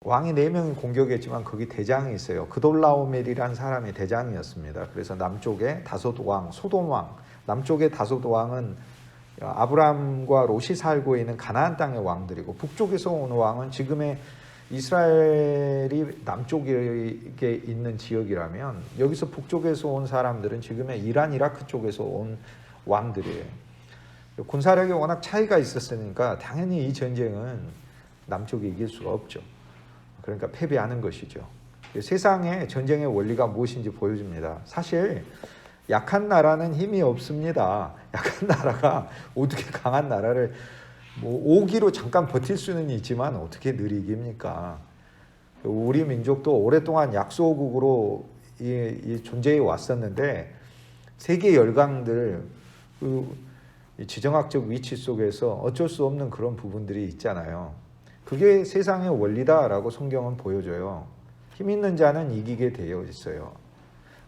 왕이 4명이 공격했지만 거기 대장이 있어요. 그돌라오멜이라는 사람이 대장이었습니다. 그래서 남쪽에 다섯 왕, 소돔 왕, 남쪽의 다섯 왕은 아브람과 롯이 살고 있는 가나안 땅의 왕들이고, 북쪽에서 온 왕은 지금의 이스라엘이 남쪽에 있는 지역이라면 여기서 북쪽에서 온 사람들은 지금의 이란, 이라크 쪽에서 온 왕들이에요. 군사력이 워낙 차이가 있었으니까 당연히 이 전쟁은 남쪽이 이길 수가 없죠. 그러니까 패배하는 것이죠. 세상에 전쟁의 원리가 무엇인지 보여줍니다. 사실 약한 나라는 힘이 없습니다. 약한 나라가 어떻게 강한 나라를 오기로 잠깐 버틸 수는 있지만 어떻게 늘 이깁니까? 우리 민족도 오랫동안 약소국으로 존재해 왔었는데 세계 열강들 지정학적 위치 속에서 어쩔 수 없는 그런 부분들이 있잖아요. 그게 세상의 원리다라고 성경은 보여줘요. 힘 있는 자는 이기게 되어 있어요.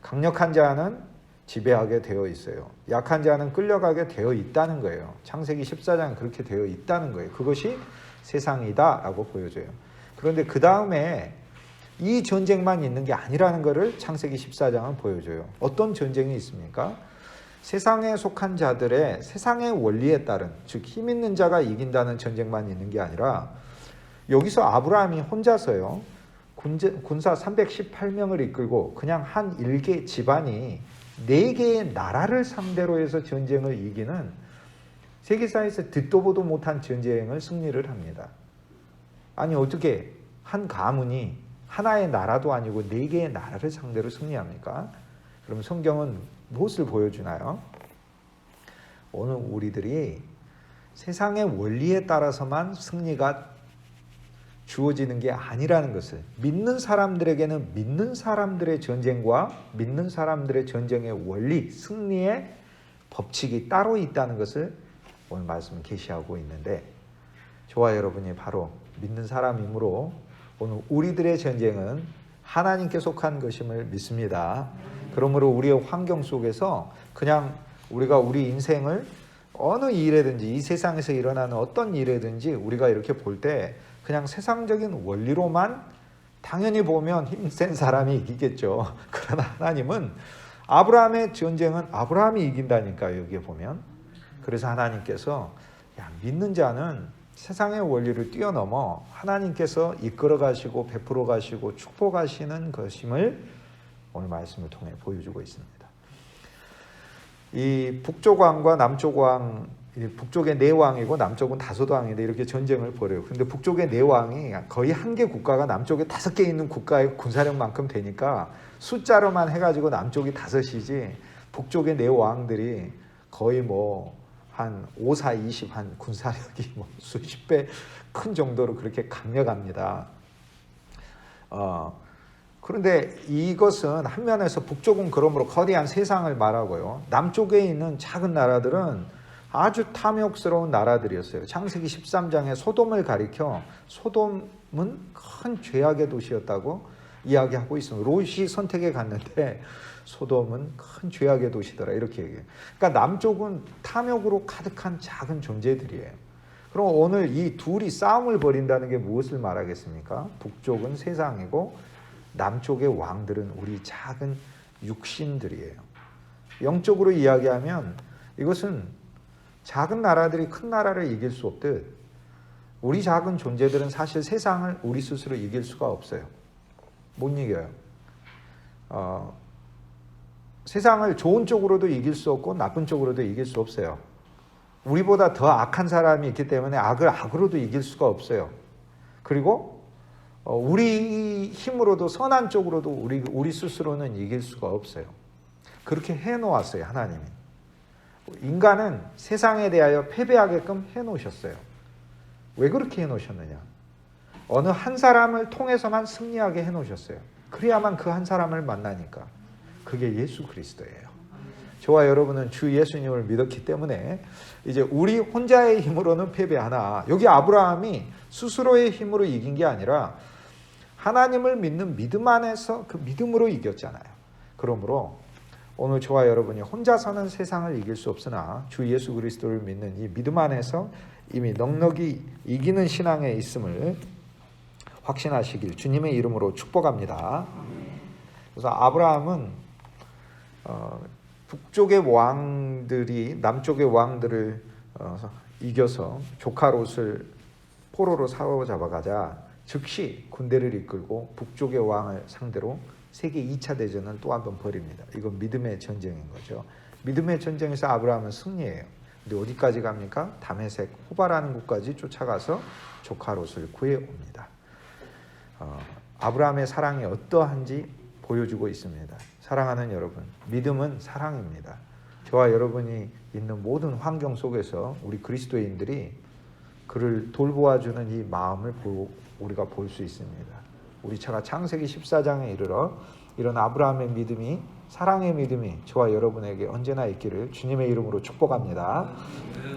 강력한 자는 지배하게 되어 있어요. 약한 자는 끌려가게 되어 있다는 거예요. 창세기 14장은 그렇게 되어 있다는 거예요. 그것이 세상이다라고 보여줘요. 그런데 그 다음에 이 전쟁만 있는 게 아니라는 것을 창세기 14장은 보여줘요. 어떤 전쟁이 있습니까? 세상에 속한 자들의 세상의 원리에 따른, 즉 힘 있는 자가 이긴다는 전쟁만 있는 게 아니라 여기서 아브라함이 혼자서요, 군사 318명을 이끌고 그냥 한 일개 집안이 4개의 나라를 상대로 해서 전쟁을 이기는, 세계사에서 듣도 보도 못한 전쟁을 승리를 합니다. 아니 어떻게 한 가문이 하나의 나라도 아니고 4개의 나라를 상대로 승리합니까? 그럼 성경은 무엇을 보여주나요? 오늘 우리들이 세상의 원리에 따라서만 승리가 주어지는 게 아니라는 것을, 믿는 사람들에게는 믿는 사람들의 전쟁과 믿는 사람들의 전쟁의 원리, 승리의 법칙이 따로 있다는 것을 오늘 말씀을 계시하고 있는데, 저와 여러분이 바로 믿는 사람이므로 오늘 우리들의 전쟁은 하나님께 속한 것임을 믿습니다. 그러므로 우리의 환경 속에서 그냥 우리가 우리 인생을 어느 일에든지, 이 세상에서 일어나는 어떤 일에든지 우리가 이렇게 볼 때 그냥 세상적인 원리로만 당연히 보면 힘센 사람이 이기겠죠. 그러나 하나님은 아브라함의 전쟁은 아브라함이 이긴다니까요, 여기에 보면. 그래서 하나님께서 믿는 자는 세상의 원리를 뛰어넘어 하나님께서 이끌어 가시고 베풀어 가시고 축복하시는 것임을 오늘 말씀을 통해 보여주고 있습니다. 이 북쪽 왕과 남쪽 왕, 북쪽의 4왕이고 남쪽은 5왕인데 이렇게 전쟁을 벌여요. 그런데 북쪽의 4왕이 거의 한 개 국가가 남쪽에 5개 있는 국가의 군사력만큼 되니까 숫자로만 해가지고 남쪽이 5이지 북쪽의 4왕들이 거의 한 5, 4, 20 한 군사력이 수십 배 큰 정도로 그렇게 강력합니다. 그런데 이것은 한 면에서 북쪽은 그러므로 거대한 세상을 말하고요, 남쪽에 있는 작은 나라들은 아주 탐욕스러운 나라들이었어요. 창세기 13장에 소돔을 가리켜 소돔은 큰 죄악의 도시였다고 이야기하고 있습니다. 롯이 선택해 갔는데 소돔은 큰 죄악의 도시더라, 이렇게 얘기해요. 그러니까 남쪽은 탐욕으로 가득한 작은 존재들이에요. 그럼 오늘 이 둘이 싸움을 벌인다는 게 무엇을 말하겠습니까? 북쪽은 세상이고 남쪽의 왕들은 우리 작은 육신들이에요. 영적으로 이야기하면 이것은 작은 나라들이 큰 나라를 이길 수 없듯 우리 작은 존재들은 사실 세상을 우리 스스로 이길 수가 없어요. 못 이겨요. 세상을 좋은 쪽으로도 이길 수 없고 나쁜 쪽으로도 이길 수 없어요. 우리보다 더 악한 사람이 있기 때문에 악을 악으로도 이길 수가 없어요. 그리고 우리 힘으로도 선한 쪽으로도 우리 스스로는 이길 수가 없어요. 그렇게 해놓았어요, 하나님이. 인간은 세상에 대하여 패배하게끔 해놓으셨어요. 왜 그렇게 해놓으셨느냐? 어느 한 사람을 통해서만 승리하게 해놓으셨어요. 그래야만 그 한 사람을 만나니까. 그게 예수 그리스도예요. 저와 여러분은 주 예수님을 믿었기 때문에 이제 우리 혼자의 힘으로는 패배하나, 여기 아브라함이 스스로의 힘으로 이긴 게 아니라 하나님을 믿는 믿음 안에서 그 믿음으로 이겼잖아요. 그러므로 오늘 저와 여러분이 혼자서는 세상을 이길 수 없으나 주 예수 그리스도를 믿는 이 믿음 안에서 이미 넉넉히 이기는 신앙에 있음을 확신하시길 주님의 이름으로 축복합니다. 그래서 아브라함은 북쪽의 왕들이 남쪽의 왕들을 이겨서 조카 롯을 포로로 사로잡아가자 즉시 군대를 이끌고 북쪽의 왕을 상대로 세계 2차 대전을 또 한 번 벌입니다. 이건 믿음의 전쟁인 거죠. 믿음의 전쟁에서 아브라함은 승리해요. 근데 어디까지 갑니까? 다메섹 호바라는 곳까지 쫓아가서 조카 롯을 구해옵니다. 아브라함의 사랑이 어떠한지 보여주고 있습니다. 사랑하는 여러분, 믿음은 사랑입니다. 저와 여러분이 있는 모든 환경 속에서 우리 그리스도인들이 그를 돌보아주는 이 마음을 우리가 볼 수 있습니다. 우리 차가 창세기 14장에 이르러 이런 아브라함의 믿음이, 사랑의 믿음이 저와 여러분에게 언제나 있기를 주님의 이름으로 축복합니다.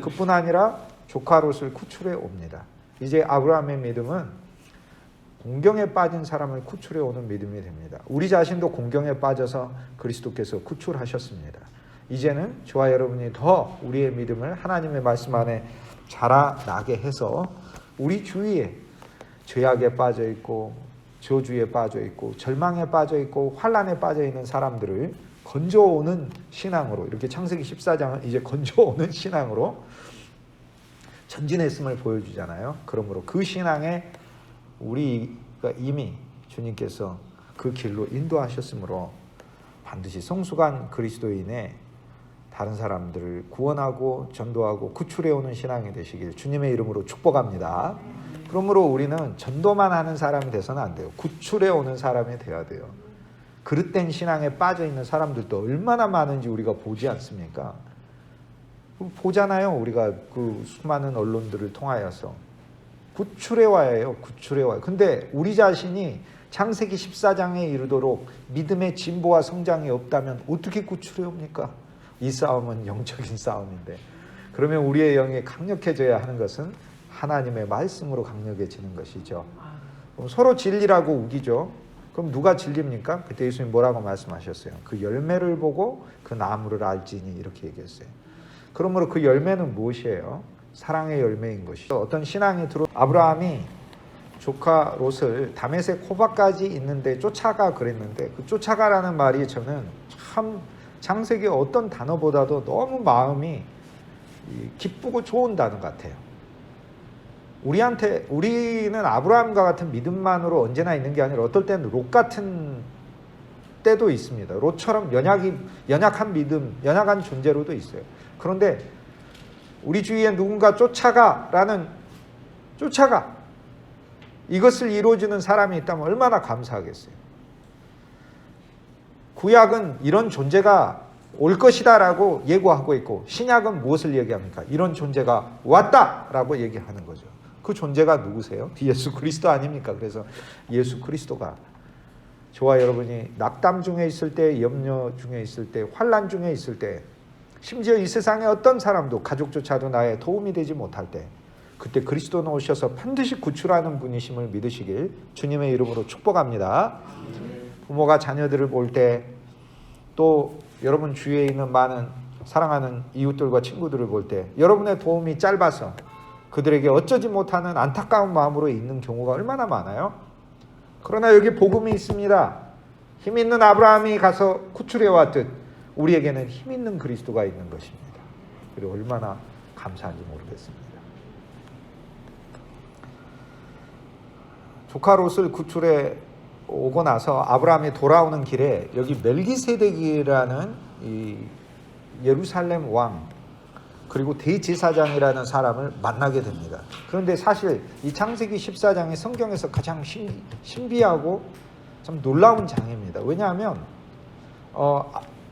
그뿐 아니라 조카 롯을 구출해 옵니다. 이제 아브라함의 믿음은 공경에 빠진 사람을 구출해 오는 믿음이 됩니다. 우리 자신도 공경에 빠져서 그리스도께서 구출하셨습니다. 이제는 저와 여러분이 더 우리의 믿음을 하나님의 말씀 안에 자라나게 해서 우리 주위에 죄악에 빠져 있고 저주에 빠져 있고 절망에 빠져 있고 환난에 빠져 있는 사람들을 건져오는 신앙으로, 이렇게 창세기 14장은 이제 건져오는 신앙으로 전진했음을 보여주잖아요. 그러므로 그 신앙에 우리가 이미 주님께서 그 길로 인도하셨으므로 반드시 성숙한 그리스도인의 다른 사람들을 구원하고 전도하고 구출해오는 신앙이 되시길 주님의 이름으로 축복합니다. 그러므로 우리는 전도만 하는 사람이 돼서는 안 돼요. 구출해오는 사람이 돼야 돼요. 그릇된 신앙에 빠져있는 사람들도 얼마나 많은지 우리가 보지 않습니까? 보잖아요. 우리가 그 수많은 언론들을 통하여서 구출해와야 해요. 구출해와요. 근데 우리 자신이 창세기 14장에 이르도록 믿음의 진보와 성장이 없다면 어떻게 구출해옵니까? 이 싸움은 영적인 싸움인데, 그러면 우리의 영이 강력해져야 하는 것은 하나님의 말씀으로 강력해지는 것이죠. 서로 진리라고 우기죠. 그럼 누가 진리입니까? 그때 예수님 뭐라고 말씀하셨어요? 그 열매를 보고 그 나무를 알지니, 이렇게 얘기했어요. 그러므로 그 열매는 무엇이에요? 사랑의 열매인 것이죠. 어떤 신앙이 아브라함이 조카 롯을 다메섹 호바까지 있는데 쫓아가 그랬는데, 그 쫓아가라는 말이 저는 참 창세기 어떤 단어보다도 너무 마음이 기쁘고 좋은 단어 같아요. 우리는 아브라함과 같은 믿음만으로 언제나 있는 게 아니라 어떨 때는 롯 같은 때도 있습니다. 롯처럼 연약한 믿음, 연약한 존재로도 있어요. 그런데 우리 주위에 누군가 쫓아가 이것을 이루어주는 사람이 있다면 얼마나 감사하겠어요. 구약은 이런 존재가 올 것이다 라고 예고하고 있고, 신약은 무엇을 얘기합니까? 이런 존재가 왔다 라고 얘기하는 거죠. 그 존재가 누구세요? 예수 그리스도 아닙니까? 그래서 예수 그리스도가 저와 여러분이 낙담 중에 있을 때, 염려 중에 있을 때, 환난 중에 있을 때, 심지어 이 세상의 어떤 사람도 가족조차도 나의 도움이 되지 못할 때, 그때 그리스도는 오셔서 반드시 구출하는 분이심을 믿으시길 주님의 이름으로 축복합니다. 부모가 자녀들을 볼 때, 또 여러분 주위에 있는 많은 사랑하는 이웃들과 친구들을 볼 때 여러분의 도움이 짧아서 그들에게 어쩌지 못하는 안타까운 마음으로 있는 경우가 얼마나 많아요? 그러나 여기 복음이 있습니다. 힘 있는 아브라함이 가서 구출해 왔듯 우리에게는 힘 있는 그리스도가 있는 것입니다. 그리고 얼마나 감사한지 모르겠습니다. 조카 롯을 구출해 오고 나서 아브라함이 돌아오는 길에 여기 멜기세덱이라는 이 예루살렘 왕, 그리고 대제사장이라는 사람을 만나게 됩니다. 그런데 사실 이 창세기 14장이 성경에서 가장 신비하고 참 놀라운 장입니다. 왜냐하면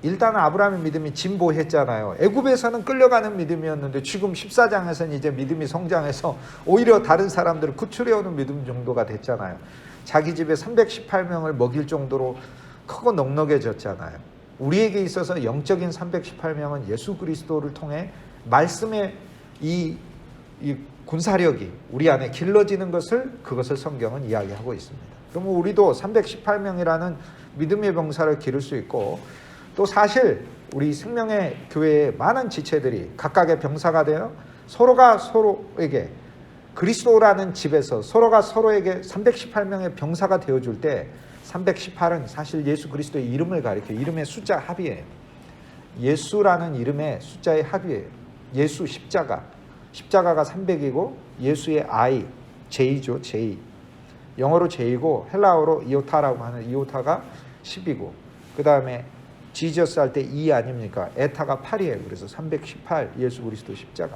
일단 아브라함의 믿음이 진보했잖아요. 애굽에서는 끌려가는 믿음이었는데 지금 14장에서는 이제 믿음이 성장해서 오히려 다른 사람들을 구출해오는 믿음 정도가 됐잖아요. 자기 집에 318명을 먹일 정도로 크고 넉넉해졌잖아요. 우리에게 있어서 영적인 318명은 예수 그리스도를 통해 말씀의 이 군사력이 우리 안에 길러지는 그것을 성경은 이야기하고 있습니다. 그러면 우리도 318명이라는 믿음의 병사를 기를 수 있고, 또 사실 우리 생명의 교회의 많은 지체들이 각각의 병사가 되어 서로가 서로에게 그리스도라는 집에서 서로가 서로에게 318명의 병사가 되어줄 때 318은 사실 예수 그리스도의 이름을 가리켜 이름의 숫자 합이에요. 예수라는 이름의 숫자의 합이에요. 예수 십자가가 300이고 예수의 I, J죠. J. 영어로 J고 헬라어로 이오타라고 하는 이오타가 10이고 그 다음에 지저스 할 때 2 아닙니까? 에타가 8이에요. 그래서 318 예수 그리스도 십자가.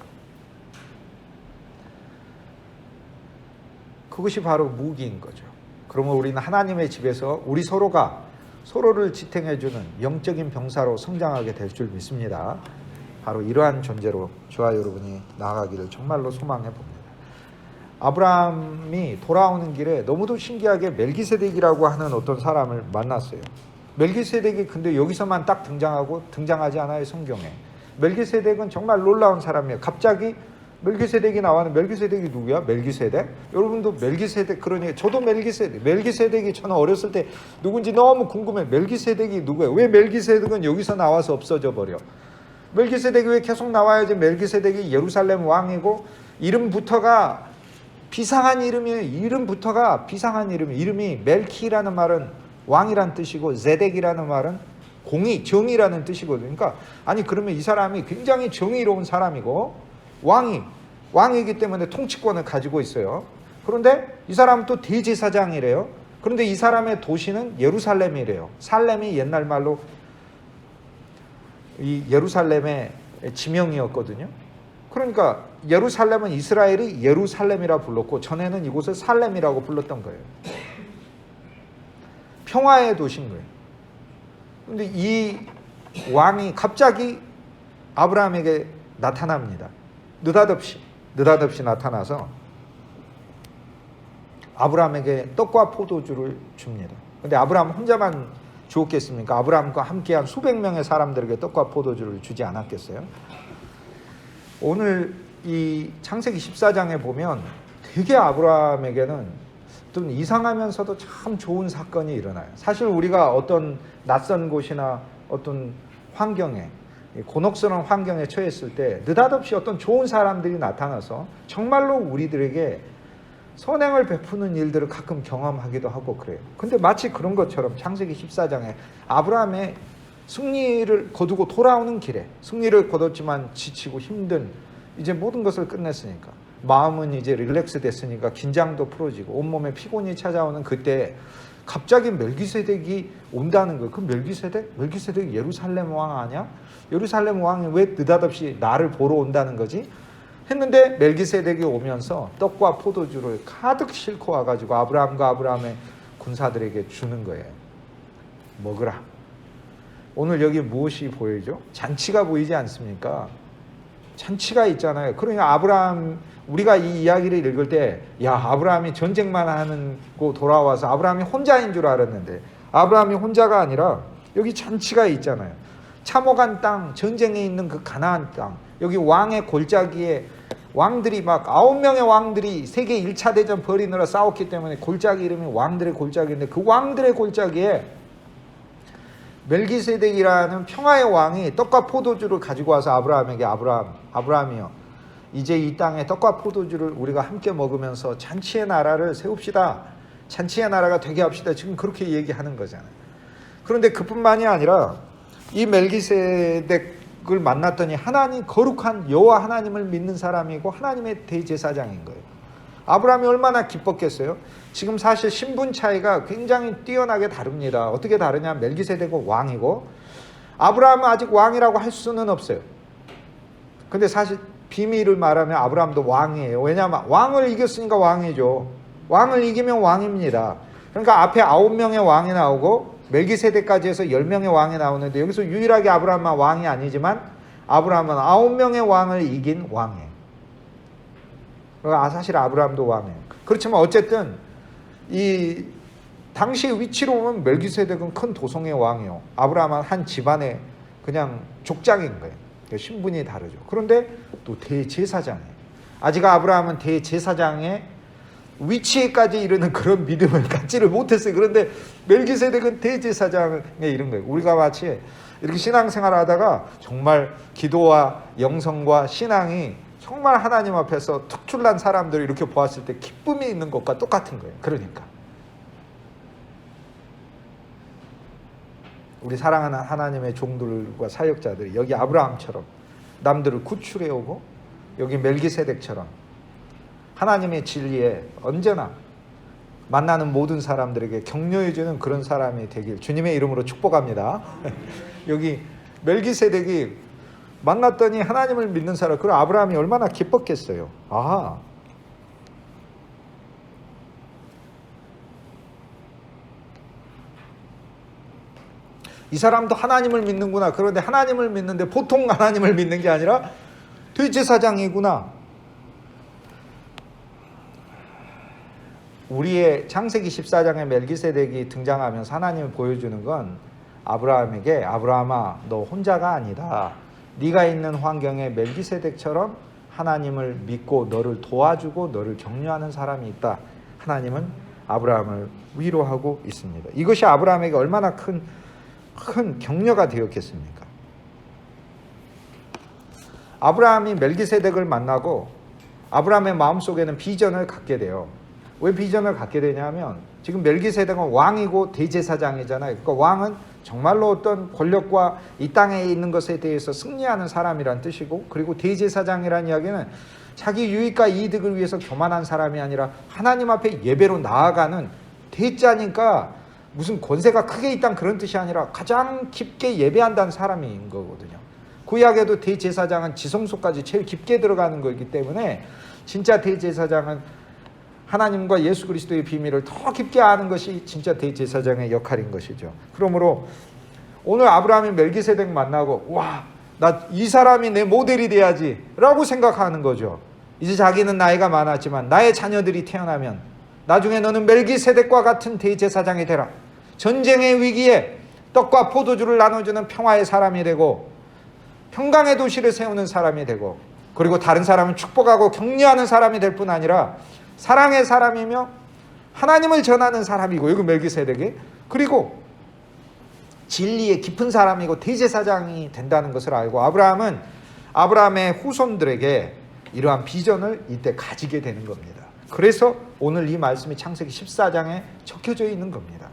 그것이 바로 무기인 거죠. 그러면 우리는 하나님의 집에서 우리 서로가 서로를 지탱해주는 영적인 병사로 성장하게 될 줄 믿습니다. 바로 이러한 존재로 저와 여러분이 나아가기를 정말로 소망해 봅니다. 아브라함이 돌아오는 길에 너무도 신기하게 멜기세덱이라고 하는 어떤 사람을 만났어요. 멜기세덱이 근데 여기서만 딱 등장하지 않아요, 성경에. 멜기세덱은 정말 놀라운 사람이에요. 갑자기 멜기세덱이 나와는 멜기세덱이 누구야? 멜기세덱? 여러분도 멜기세덱 그러니 저도 멜기세덱이 저는 어렸을 때 누군지 너무 궁금해. 멜기세덱이 누구예요? 왜 멜기세덱은 여기서 나와서 없어져 버려? 멜기세덱이 왜 계속 나와야지? 멜기세덱이 예루살렘 왕이고 이름부터가 비상한 이름이에요. 이름부터가 비상한 이름이에요. 이름이 멜키라는 말은 왕이란 뜻이고 제덱이라는 말은 공의, 정의라는 뜻이거든요. 그러니까 아니 그러면 이 사람이 굉장히 정의로운 사람이고 왕이기 때문에 통치권을 가지고 있어요. 그런데 이 사람은 또 대제사장이래요. 그런데 이 사람의 도시는 예루살렘이래요. 살렘이 옛날 말로 이 예루살렘의 지명이었거든요. 그러니까 예루살렘은 이스라엘이 예루살렘이라 불렀고 전에는 이곳을 살렘이라고 불렀던 거예요. 평화의 도시인 거예요. 그런데 이 왕이 갑자기 아브라함에게 나타납니다. 느닷없이 나타나서 아브라함에게 떡과 포도주를 줍니다. 그런데 아브라함 혼자만 주었겠습니까? 아브라함과 함께한 수백 명의 사람들에게 떡과 포도주를 주지 않았겠어요? 오늘 이 창세기 14장에 보면 되게 아브라함에게는 좀 이상하면서도 참 좋은 사건이 일어나요. 사실 우리가 어떤 낯선 곳이나 어떤 환경에 곤혹스러운 환경에 처했을 때 느닷없이 어떤 좋은 사람들이 나타나서 정말로 우리들에게 선행을 베푸는 일들을 가끔 경험하기도 하고 그래요. 근데 마치 그런 것처럼 창세기 14장에 아브라함의 승리를 거두고 돌아오는 길에 승리를 거뒀지만 지치고 힘든 이제 모든 것을 끝냈으니까 마음은 이제 릴렉스 됐으니까 긴장도 풀어지고 온몸에 피곤이 찾아오는 그때 갑자기 멜기세덱이 온다는 거예요. 그 멜기세덱 예루살렘 왕 아니야? 예루살렘 왕이 왜 느닷없이 나를 보러 온다는 거지? 했는데 멜기세덱이 오면서 떡과 포도주를 가득 싣고 와가지고 아브라함과 아브라함의 군사들에게 주는 거예요. 먹으라. 오늘 여기 무엇이 보이죠? 잔치가 보이지 않습니까? 잔치가 있잖아요. 그러니까 아브라함, 우리가 이 이야기를 읽을 때, 야, 아브라함이 전쟁만 하는 거 돌아와서 아브라함이 혼자인 줄 알았는데, 아브라함이 혼자가 아니라 여기 잔치가 있잖아요. 참호간 땅, 전쟁에 있는 그 가나안 땅, 여기 왕의 골짜기에 왕들이 막 9명의 왕들이 세계 1차 대전 벌이느라 싸웠기 때문에 골짜기 이름이 왕들의 골짜기인데 그 왕들의 골짜기에 멜기세덱이라는 평화의 왕이 떡과 포도주를 가지고 와서 아브라함에게 아브라함이요, 이제 이 땅에 떡과 포도주를 우리가 함께 먹으면서 잔치의 나라를 세웁시다. 잔치의 나라가 되게 합시다. 지금 그렇게 얘기하는 거잖아요. 그런데 그뿐만이 아니라 이 멜기세덱을 만났더니 하나님 거룩한 여호와 하나님을 믿는 사람이고 하나님의 대제사장인 거예요. 아브라함이 얼마나 기뻤겠어요? 지금 사실 신분 차이가 굉장히 뛰어나게 다릅니다. 어떻게 다르냐? 멜기세덱은 왕이고 아브라함은 아직 왕이라고 할 수는 없어요. 근데 사실 비밀을 말하면 아브라함도 왕이에요. 왜냐하면 왕을 이겼으니까 왕이죠. 왕을 이기면 왕입니다. 그러니까 앞에 9명의 왕이 나오고 멜기세덱까지 해서 10명의 왕이 나오는데 여기서 유일하게 아브라함은 왕이 아니지만 아브라함은 9명의 왕을 이긴 왕이에요. 그러니까 사실 아브라함도 왕이에요. 그렇지만 어쨌든 이 당시의 위치로 보면 멜기세덱은 큰 도성의 왕이요. 아브라함은 한 집안의 그냥 족장인 거예요. 신분이 다르죠. 그런데 또 대제사장이에요. 아직 아브라함은 대제사장의 위치에까지 이르는 그런 믿음을 갖지를 못했어요. 그런데 멜기세덱은 대제사장에 이른 거예요. 우리가 마치 이렇게 신앙생활을 하다가 정말 기도와 영성과 신앙이 정말 하나님 앞에서 특출난 사람들을 이렇게 보았을 때 기쁨이 있는 것과 똑같은 거예요. 그러니까 우리 사랑하는 하나님의 종들과 사역자들이 여기 아브라함처럼 남들을 구출해 오고 여기 멜기세덱처럼 하나님의 진리에 언제나 만나는 모든 사람들에게 격려해 주는 그런 사람이 되길 주님의 이름으로 축복합니다. 여기 멜기세덱이 만났더니 하나님을 믿는 사람, 그럼 아브라함이 얼마나 기뻤겠어요. 이 사람도 하나님을 믿는구나. 그런데 하나님을 믿는데 보통 하나님을 믿는 게 아니라 대제사장이구나. 우리의 창세기 14장에 멜기세덱이 등장하면서 하나님이 보여주는 건 아브라함에게 아브라함아 너 혼자가 아니다. 네가 있는 환경에 멜기세덱처럼 하나님을 믿고 너를 도와주고 너를 격려하는 사람이 있다. 하나님은 아브라함을 위로하고 있습니다. 이것이 아브라함에게 얼마나 큰 격려가 되었겠습니까? 아브라함이 멜기세덱을 만나고 아브라함의 마음속에는 비전을 갖게 돼요. 왜 비전을 갖게 되냐면 지금 멜기세덱은 왕이고 대제사장이잖아요. 그러니까 왕은 정말로 어떤 권력과 이 땅에 있는 것에 대해서 승리하는 사람이란 뜻이고, 그리고 대제사장이라는 이야기는 자기 유익과 이득을 위해서 교만한 사람이 아니라 하나님 앞에 예배로 나아가는 대자니까 무슨 권세가 크게 있다는 그런 뜻이 아니라 가장 깊게 예배한다는 사람인 거거든요. 구약에도 대제사장은 지성소까지 제일 깊게 들어가는 거기 때문에 진짜 대제사장은 하나님과 예수 그리스도의 비밀을 더 깊게 아는 것이 진짜 대제사장의 역할인 것이죠. 그러므로 오늘 아브라함이 멜기세덱 만나고 와, 나 이 사람이 내 모델이 돼야지 라고 생각하는 거죠. 이제 자기는 나이가 많았지만 나의 자녀들이 태어나면 나중에 너는 멜기세덱과 같은 대제사장이 되라. 전쟁의 위기에 떡과 포도주를 나눠주는 평화의 사람이 되고 평강의 도시를 세우는 사람이 되고, 그리고 다른 사람을 축복하고 격려하는 사람이 될 뿐 아니라 사랑의 사람이며 하나님을 전하는 사람이고, 여기 멜기세덱이, 그리고 진리의 깊은 사람이고 대제사장이 된다는 것을 알고 아브라함은 아브라함의 후손들에게 이러한 비전을 이때 가지게 되는 겁니다. 그래서 오늘 이 말씀이 창세기 14장에 적혀져 있는 겁니다.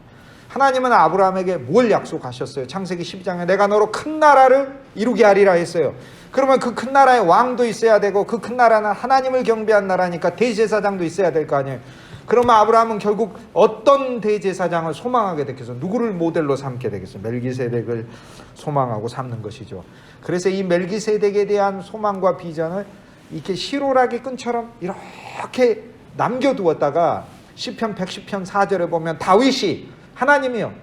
하나님은 아브라함에게 뭘 약속하셨어요? 창세기 12장에 내가 너로 큰 나라를 이루게 하리라 했어요. 그러면 그 큰 나라에 왕도 있어야 되고 그 큰 나라는 하나님을 경배한 나라니까 대제사장도 있어야 될 거 아니에요. 그러면 아브라함은 결국 어떤 대제사장을 소망하게 되겠어요? 누구를 모델로 삼게 되겠어요? 멜기세덱을 소망하고 삼는 것이죠. 그래서 이 멜기세덱에 대한 소망과 비전을 이렇게 시로라기 끈처럼 이렇게 남겨두었다가 시편 110편 4절에 보면 다윗이 하나님이요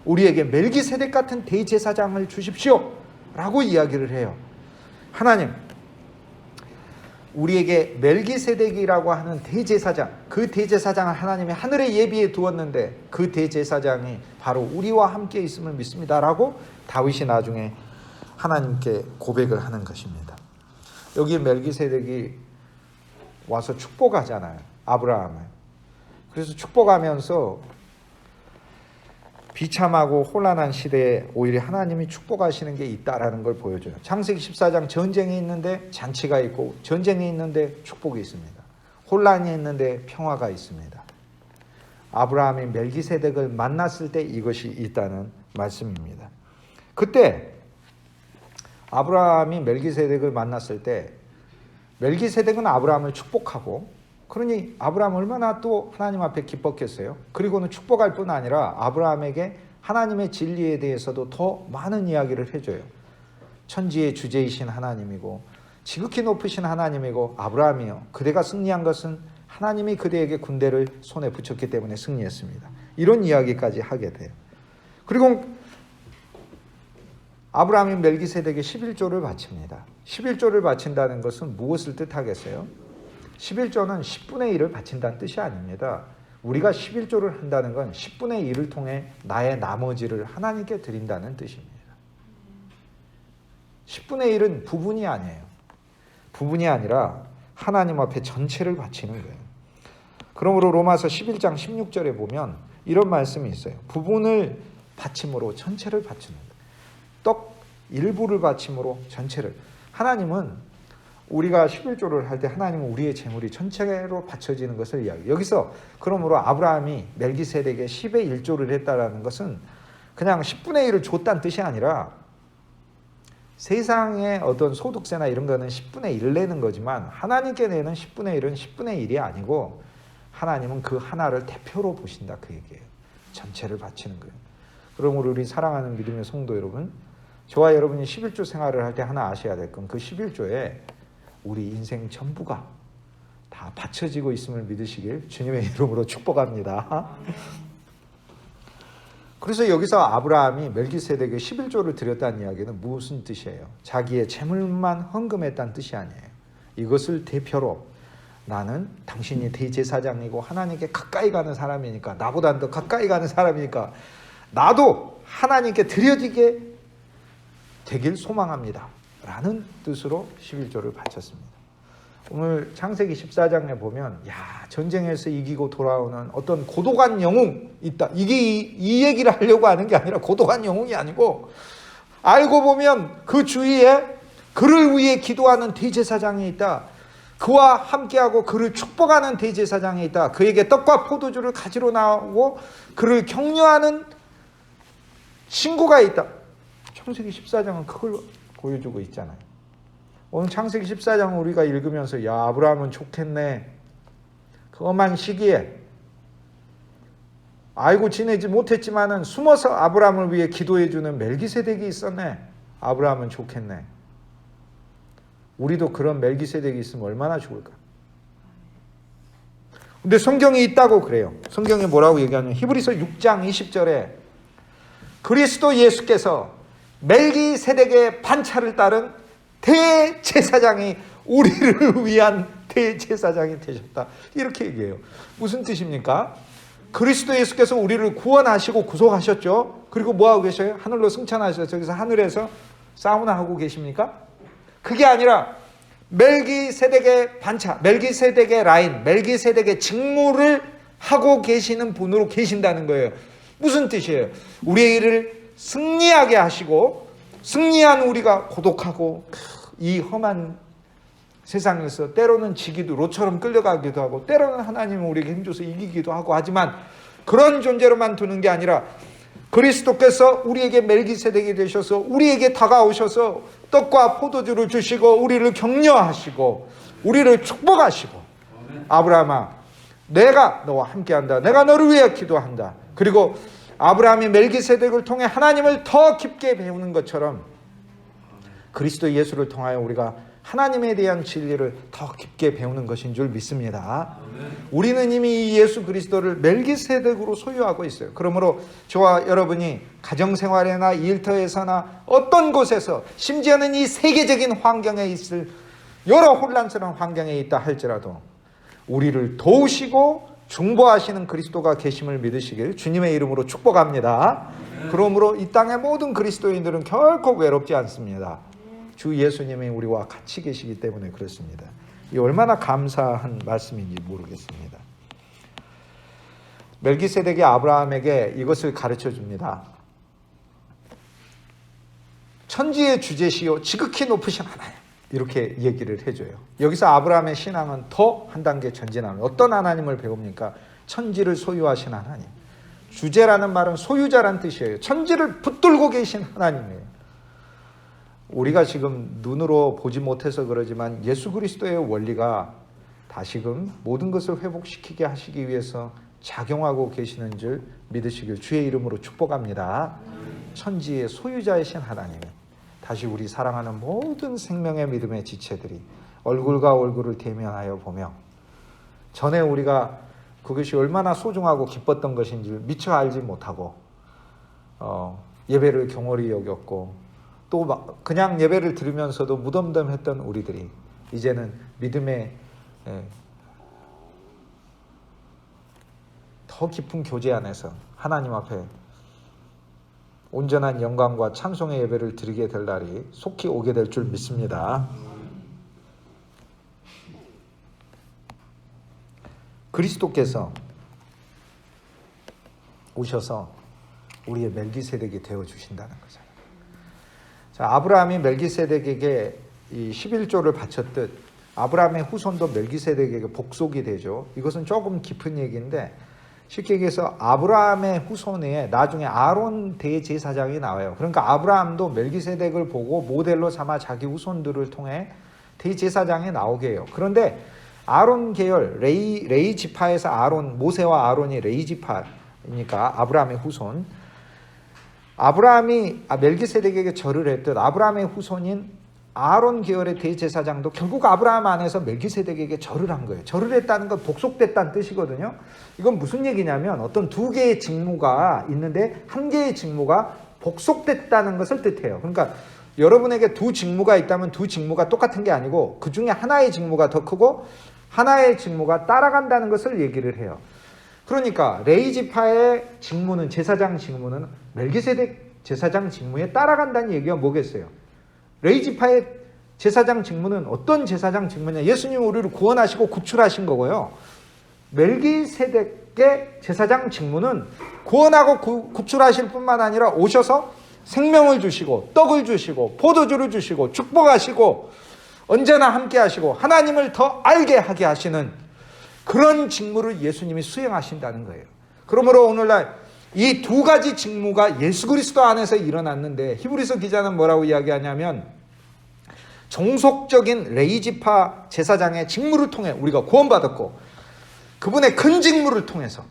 우리에게 멜기세덱 같은 대제사장을 주십시오 라고 이야기를 해요. 하나님, 우리에게 멜기세덱이라고 하는 대제사장, 그 대제사장을 하나님이 하늘에 예비해 두었는데 그 대제사장이 바로 우리와 함께 있음을 믿습니다 라고 다윗이 나중에 하나님께 고백을 하는 것입니다. 여기 멜기세덱이 와서 축복하잖아요, 아브라함을. 그래서 축복하면서 비참하고 혼란한 시대에 오히려 하나님이 축복하시는 게 있다라는 걸 보여줘요. 창세기 14장 전쟁이 있는데 잔치가 있고, 전쟁이 있는데 축복이 있습니다. 혼란이 있는데 평화가 있습니다. 아브라함이 멜기세덱을 만났을 때 이것이 있다는 말씀입니다. 그때 아브라함이 멜기세덱을 만났을 때 멜기세덱은 아브라함을 축복하고, 그러니 아브라함 얼마나 또 하나님 앞에 기뻤겠어요. 그리고는 축복할 뿐 아니라 아브라함에게 하나님의 진리에 대해서도 더 많은 이야기를 해줘요. 천지의 주제이신 하나님이고 지극히 높으신 하나님이고, 아브라함이요 그대가 승리한 것은 하나님이 그대에게 군대를 손에 붙였기 때문에 승리했습니다. 이런 이야기까지 하게 돼요. 그리고 아브라함이 멜기세덱에게 11조를 바칩니다. 11조를 바친다는 것은 무엇을 뜻하겠어요? 11조는 10분의 1을 바친다는 뜻이 아닙니다. 우리가 11조를 한다는 건 10분의 1을 통해 나의 나머지를 하나님께 드린다는 뜻입니다. 10분의 1은 부분이 아니에요. 부분이 아니라 하나님 앞에 전체를 바치는 거예요. 그러므로 로마서 11장 16절에 보면 이런 말씀이 있어요. 부분을 바침으로 전체를 바치는 거예요. 떡 일부를 바침으로 전체를. 하나님은 우리가 11조를 할 때 하나님은 우리의 재물이 전체로 바쳐지는 것을 이야기해요. 여기서 그러므로 아브라함이 멜기세덱에 10의 1조를 했다라는 것은 그냥 10분의 1을 줬다는 뜻이 아니라 세상의 어떤 소득세나 이런 거는 10분의 1을 내는 거지만 하나님께 내는 10분의 1은 10분의 1이 아니고 하나님은 그 하나를 대표로 보신다 그 얘기예요. 전체를 바치는 거예요. 그러므로 우리 사랑하는 믿음의 성도 여러분, 저와 여러분이 11조 생활을 할 때 하나 아셔야 될 건 그 11조에 우리 인생 전부가 다 바쳐지고 있음을 믿으시길 주님의 이름으로 축복합니다. 그래서 여기서 아브라함이 멜기세덱에 11조를 드렸다는 이야기는 무슨 뜻이에요? 자기의 재물만 헌금했다는 뜻이 아니에요. 이것을 대표로 나는 당신이 대제사장이고 하나님께 가까이 가는 사람이니까, 나보다 더 가까이 가는 사람이니까 나도 하나님께 드려지게 되길 소망합니다 라는 뜻으로 11조를 바쳤습니다. 오늘 창세기 14장에 보면 전쟁에서 이기고 돌아오는 어떤 고독한 영웅이 있다. 이 얘기를 하려고 하는 게 아니라 고독한 영웅이 아니고 알고 보면 그 주위에 그를 위해 기도하는 대제사장이 있다. 그와 함께하고 그를 축복하는 대제사장이 있다. 그에게 떡과 포도주를 가지러 나오고 그를 격려하는 친구가 있다. 창세기 14장은 그걸 보여주고 있잖아요. 오늘 창세기 14장 우리가 읽으면서 아브라함은 좋겠네. 그 험한 시기에 알고 지내지 못했지만은 숨어서 아브라함을 위해 기도해주는 멜기세덱이 있었네. 아브라함은 좋겠네. 우리도 그런 멜기세덱이 있으면 얼마나 좋을까. 근데 성경이 있다고 그래요. 성경에 뭐라고 얘기하냐면 히브리서 6장 20절에 그리스도 예수께서 멜기세덱의 반차를 따른 대제사장이 우리를 위한 대제사장이 되셨다. 이렇게 얘기해요. 무슨 뜻입니까? 그리스도 예수께서 우리를 구원하시고 구속하셨죠. 그리고 뭐하고 계셔요? 하늘로 승천하셔서 저기서 하늘에서 사우나 하고 계십니까? 그게 아니라 멜기세덱의 반차, 멜기세덱의 라인, 멜기세덱의 직무를 하고 계시는 분으로 계신다는 거예요. 무슨 뜻이에요? 우리의 일을 승리하게 하시고 승리한 우리가 고독하고 이 험한 세상에서 때로는 지기도 로처럼 끌려가기도 하고 때로는 하나님은 우리에게 힘줘서 이기기도 하고 하지만 그런 존재로만 두는 게 아니라 그리스도께서 우리에게 멜기세덱이 되셔서 우리에게 다가오셔서 떡과 포도주를 주시고 우리를 격려하시고 우리를 축복하시고 아브라함아 내가 너와 함께한다. 내가 너를 위해 기도한다. 그리고 아브라함이 멜기세덱을 통해 하나님을 더 깊게 배우는 것처럼 그리스도 예수를 통하여 우리가 하나님에 대한 진리를 더 깊게 배우는 것인 줄 믿습니다. 우리는 이미 예수 그리스도를 멜기세덱으로 소유하고 있어요. 그러므로 저와 여러분이 가정생활이나 일터에서나 어떤 곳에서 심지어는 이 세계적인 환경에 있을 여러 혼란스러운 환경에 있다 할지라도 우리를 도우시고 중보하시는 그리스도가 계심을 믿으시길 주님의 이름으로 축복합니다. 그러므로 이 땅의 모든 그리스도인들은 결코 외롭지 않습니다. 주 예수님이 우리와 같이 계시기 때문에 그렇습니다. 이 얼마나 감사한 말씀인지 모르겠습니다. 멜기세덱이 아브라함에게 이것을 가르쳐 줍니다. 천지의 주제시요 지극히 높으신 하나님, 이렇게 얘기를 해줘요. 여기서 아브라함의 신앙은 더 한 단계 전진합니다. 어떤 하나님을 배웁니까? 천지를 소유하신 하나님. 주제라는 말은 소유자란 뜻이에요. 천지를 붙들고 계신 하나님이에요. 우리가 지금 눈으로 보지 못해서 그러지만 예수 그리스도의 원리가 다시금 모든 것을 회복시키게 하시기 위해서 작용하고 계시는 줄 믿으시길 주의 이름으로 축복합니다. 천지의 소유자이신 하나님, 다시 우리 사랑하는 모든 생명의 믿음의 지체들이 얼굴과 얼굴을 대면하여 보며 전에 우리가 그것이 얼마나 소중하고 기뻤던 것인 줄 미처 알지 못하고 예배를 경홀히 여겼고 또 그냥 예배를 들으면서도 무덤덤했던 우리들이 이제는 믿음의 더 깊은 교제 안에서 하나님 앞에 온전한 영광과 찬송의 예배를 드리게 될 날이 속히 오게 될 줄 믿습니다. 그리스도께서 오셔서 우리의 멜기세덱이 되어주신다는 거잖아요. 자, 아브라함이 멜기세덱에게 이 11조를 바쳤듯 아브라함의 후손도 멜기세덱에게 복속이 되죠. 이것은 조금 깊은 얘기인데 쉽게 얘기해서 아브라함의 후손에 나중에 아론 대제사장이 나와요. 그러니까 아브라함도 멜기세덱을 보고 모델로 삼아 자기 후손들을 통해 대제사장에 나오게 해요. 그런데 아론 계열 레이 지파에서 아론, 모세와 아론이 레이 지파니까 아브라함의 후손, 아브라함이 멜기세덱에게 절을 했듯 아브라함의 후손인 아론 계열의 대제사장도 결국 아브라함 안에서 멜기세덱에게 절을 한 거예요. 절을 했다는 건 복속됐다는 뜻이거든요. 이건 무슨 얘기냐면 어떤 두 개의 직무가 있는데 한 개의 직무가 복속됐다는 것을 뜻해요. 그러니까 여러분에게 두 직무가 있다면 두 직무가 똑같은 게 아니고 그 중에 하나의 직무가 더 크고 하나의 직무가 따라간다는 것을 얘기를 해요. 그러니까 레위 지파의 직무는, 제사장 직무는 멜기세덱 제사장 직무에 따라간다는 얘기가 뭐겠어요? 레위 지파의 제사장 직무는 어떤 제사장 직무냐? 예수님이 우리를 구원하시고 구출하신 거고요. 멜기세덱의 제사장 직무는 구원하고 구출하실 뿐만 아니라 오셔서 생명을 주시고 떡을 주시고 포도주를 주시고 축복하시고 언제나 함께 하시고 하나님을 더 알게 하게 하시는 그런 직무를 예수님이 수행하신다는 거예요. 그러므로 오늘날 이 두 가지 직무가 예수 그리스도 안에서 일어났는데 히브리서 기자는 뭐라고 이야기하냐면 종속적인 레위 지파 제사장의 직무를 통해 우리가 구원받았고 그분의 큰 직무를 통해서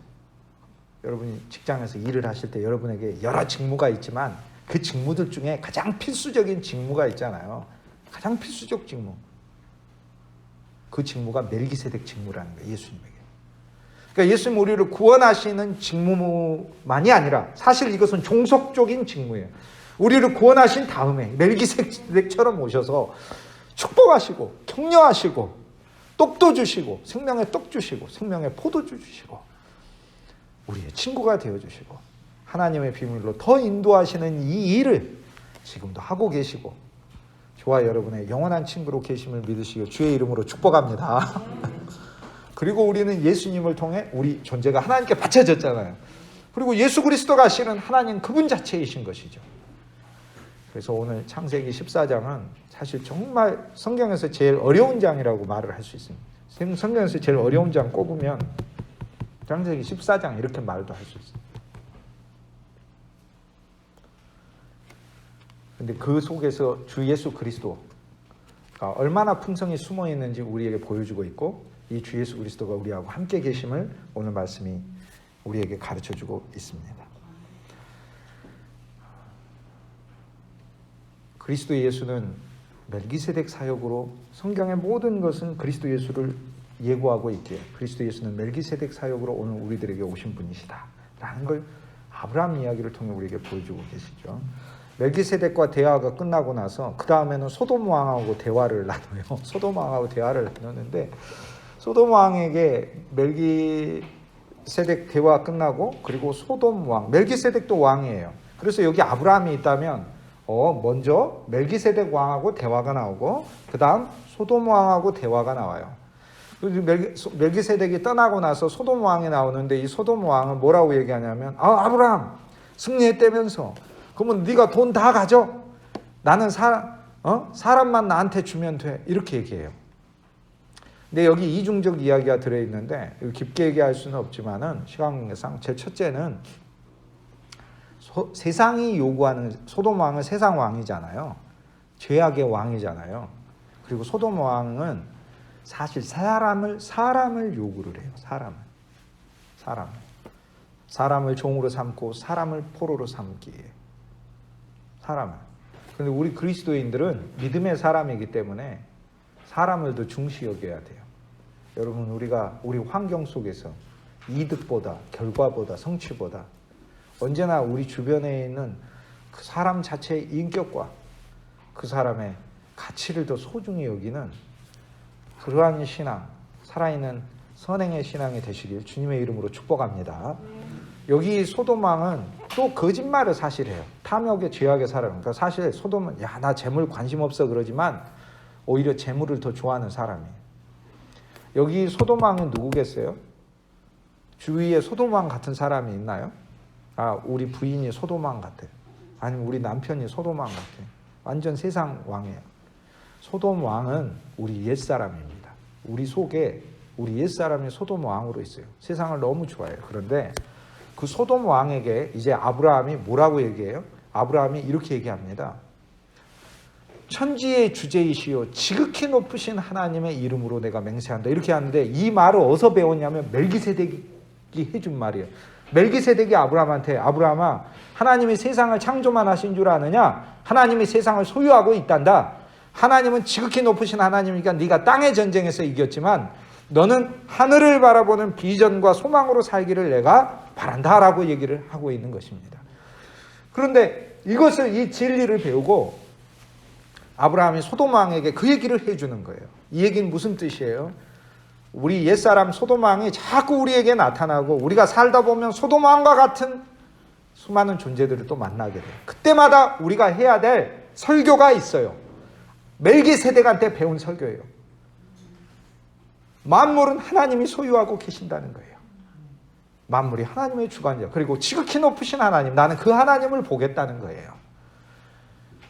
여러분이 직장에서 일을 하실 때 여러분에게 여러 직무가 있지만 그 직무들 중에 가장 필수적인 직무가 있잖아요. 가장 필수적 직무. 그 직무가 멜기세덱 직무라는 거예요. 예수님에게. 그러니까 예수님 우리를 구원하시는 직무만이 아니라 사실 이것은 종속적인 직무예요. 우리를 구원하신 다음에 멜기세덱처럼 오셔서 축복하시고 격려하시고 떡도 주시고 생명의 떡 주시고 생명의 포도주 주시고 우리의 친구가 되어주시고 하나님의 비밀로 더 인도하시는 이 일을 지금도 하고 계시고 저와 여러분의 영원한 친구로 계심을 믿으시고 주의 이름으로 축복합니다. 그리고 우리는 예수님을 통해 우리 존재가 하나님께 바쳐졌잖아요. 그리고 예수 그리스도가 실은 하나님 그분 자체이신 것이죠. 그래서 오늘 창세기 14장은 사실 정말 성경에서 제일 어려운 장이라고 말을 할 수 있습니다. 성경에서 제일 어려운 장 꼽으면 창세기 14장 이렇게 말도 할 수 있습니다. 근데 그 속에서 주 예수 그리스도가 얼마나 풍성히 숨어 있는지 우리에게 보여주고 있고 이 주 예수 그리스도가 우리하고 함께 계심을 오늘 말씀이 우리에게 가르쳐주고 있습니다. 그리스도 예수는 멜기세덱 사역으로 성경의 모든 것은 그리스도 예수를 예고하고 있기에 그리스도 예수는 멜기세덱 사역으로 오늘 우리들에게 오신 분이시다 라는 걸 아브라함 이야기를 통해 우리에게 보여주고 계시죠. 멜기세덱과 대화가 끝나고 나서 그 다음에는 소돔 왕하고 대화를 나눠요. 소돔 왕하고 대화를 나누는데 소돔 왕에게 멜기세덱 대화 끝나고 그리고 소돔 왕, 멜기세덱도 왕이에요. 그래서 여기 아브라함이 있다면 먼저 멜기세덱 왕하고 대화가 나오고 그 다음 소돔 왕하고 대화가 나와요. 멜기세덱이 떠나고 나서 소돔 왕이 나오는데 이 소돔 왕은 뭐라고 얘기하냐면 아브라함 승리했다면서 그러면 네가 돈 다 가져. 나는 사람만 나한테 주면 돼. 이렇게 얘기해요. 근데 여기 이중적 이야기가 들어있는데 깊게 얘기할 수는 없지만은 시간관계상 제일 첫째는 세상이 요구하는 소돔 왕은 세상 왕이잖아요. 죄악의 왕이잖아요. 그리고 소돔 왕은 사실 사람을 요구를 해요. 사람을 종으로 삼고 사람을 포로로 삼기에 사람을. 그런데 우리 그리스도인들은 믿음의 사람이기 때문에 사람을 더 중시 여겨야 돼요. 여러분 우리 환경 속에서 이득보다 결과보다 성취보다 언제나 우리 주변에 있는 그 사람 자체의 인격과 그 사람의 가치를 더 소중히 여기는 그러한 신앙, 살아있는 선행의 신앙이 되시길 주님의 이름으로 축복합니다. 여기 소돔 왕은 또 거짓말을 사실 해요. 탐욕의 죄악의 사람. 그러니까 사실 소돔은 나 재물 관심 없어 그러지만 오히려 재물을 더 좋아하는 사람이에요. 여기 소돔 왕은 누구겠어요? 주위에 소돔 왕 같은 사람이 있나요? 우리 부인이 소돔 왕 같아요. 아니면 우리 남편이 소돔 왕 같아요. 완전 세상 왕이에요. 소돔 왕은 우리 옛사람입니다. 우리 속에 우리 옛사람이 소돔 왕으로 있어요. 세상을 너무 좋아해요. 그런데 그 소돔 왕에게 이제 아브라함이 뭐라고 얘기해요? 아브라함이 이렇게 얘기합니다. 천지의 주제이시요 지극히 높으신 하나님의 이름으로 내가 맹세한다. 이렇게 하는데 이 말을 어디서 배웠냐면 멜기세덱이 해준 말이에요. 멜기세덱이 아브라함한테 아브라함아 하나님이 세상을 창조만 하신 줄 아느냐? 하나님이 세상을 소유하고 있단다. 하나님은 지극히 높으신 하나님이니까 네가 땅의 전쟁에서 이겼지만 너는 하늘을 바라보는 비전과 소망으로 살기를 내가 바란다라고 얘기를 하고 있는 것입니다. 그런데 이것을 이 진리를 배우고 아브라함이 소돔 왕에게 그 얘기를 해주는 거예요. 이 얘기는 무슨 뜻이에요? 우리 옛사람 소돔 왕이 자꾸 우리에게 나타나고 우리가 살다 보면 소돔 왕과 같은 수많은 존재들을 또 만나게 돼요. 그때마다 우리가 해야 될 설교가 있어요. 멜기세덱한테 배운 설교예요. 만물은 하나님이 소유하고 계신다는 거예요. 만물이 하나님의 주관이죠. 그리고 지극히 높으신 하나님, 나는 그 하나님을 보겠다는 거예요.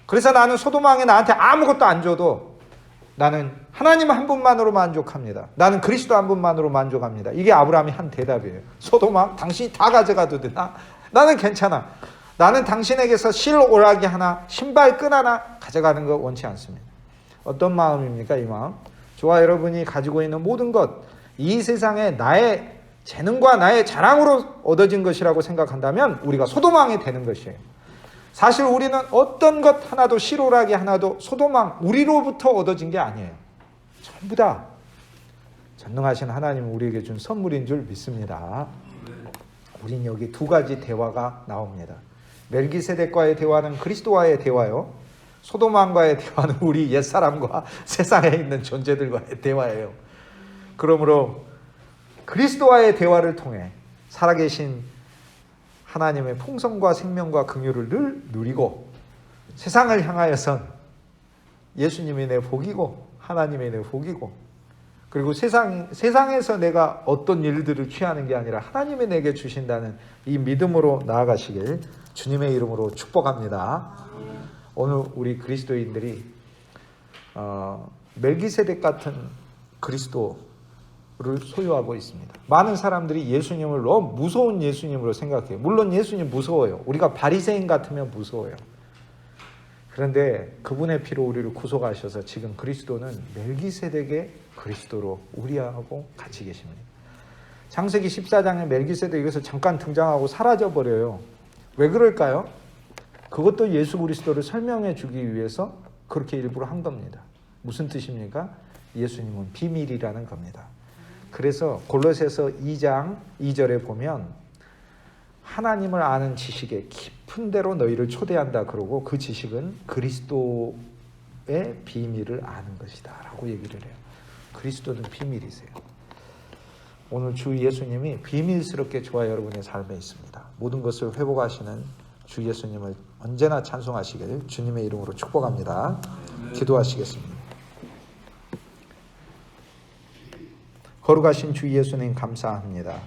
그래서 나는 소돔 왕이 나한테 아무것도 안 줘도 나는 하나님 한 분만으로 만족합니다. 나는 그리스도 한 분만으로 만족합니다. 이게 아브라함이 한 대답이에요. 소돔 왕, 당신이 다 가져가도 되나? 나는 괜찮아. 나는 당신에게서 실오라기 하나, 신발끈 하나 가져가는 거 원치 않습니다. 어떤 마음입니까? 이 마음. 저와 여러분이 가지고 있는 모든 것, 이 세상에 나의 재능과 나의 자랑으로 얻어진 것이라고 생각한다면 우리가 소돔 왕이 되는 것이에요. 사실 우리는 어떤 것 하나도 실오라기 하나도 소돔 왕 우리로부터 얻어진 게 아니에요. 전부 다 전능하신 하나님 우리에게 준 선물인 줄 믿습니다. 우린 여기 두 가지 대화가 나옵니다. 멜기세덱과의 대화는 그리스도와의 대화요. 소돔 왕과의 대화는 우리 옛사람과 세상에 있는 존재들과의 대화예요. 그러므로 그리스도와의 대화를 통해 살아계신 하나님의 풍성과 생명과 긍휼을 늘 누리고 세상을 향하여선 예수님이 내 복이고 하나님이 내 복이고 그리고 세상에서 내가 어떤 일들을 취하는 게 아니라 하나님이 내게 주신다는 이 믿음으로 나아가시길 주님의 이름으로 축복합니다. 오늘 우리 그리스도인들이 멜기세덱 같은 그리스도를 소유하고 있습니다. 많은 사람들이 예수님을 너무 무서운 예수님으로 생각해요. 물론 예수님 무서워요. 우리가 바리새인 같으면 무서워요. 그런데 그분의 피로 우리를 구속하셔서 지금 그리스도는 멜기세덱의 그리스도로 우리하고 같이 계십니다. 창세기 14장에 멜기세덱 여기서 잠깐 등장하고 사라져버려요. 왜 그럴까요? 그것도 예수 그리스도를 설명해 주기 위해서 그렇게 일부러 한 겁니다. 무슨 뜻입니까? 예수님은 비밀이라는 겁니다. 그래서 골로새서 2장 2절에 보면 하나님을 아는 지식에 깊은 데로 너희를 초대한다 그러고 그 지식은 그리스도의 비밀을 아는 것이다 라고 얘기를 해요. 그리스도는 비밀이세요. 오늘 주 예수님이 비밀스럽게 저와 여러분의 삶에 있습니다. 모든 것을 회복하시는 주 예수님을 언제나 찬송하시길 주님의 이름으로 축복합니다. 기도하시겠습니다. 거룩하신 주 예수님 감사합니다.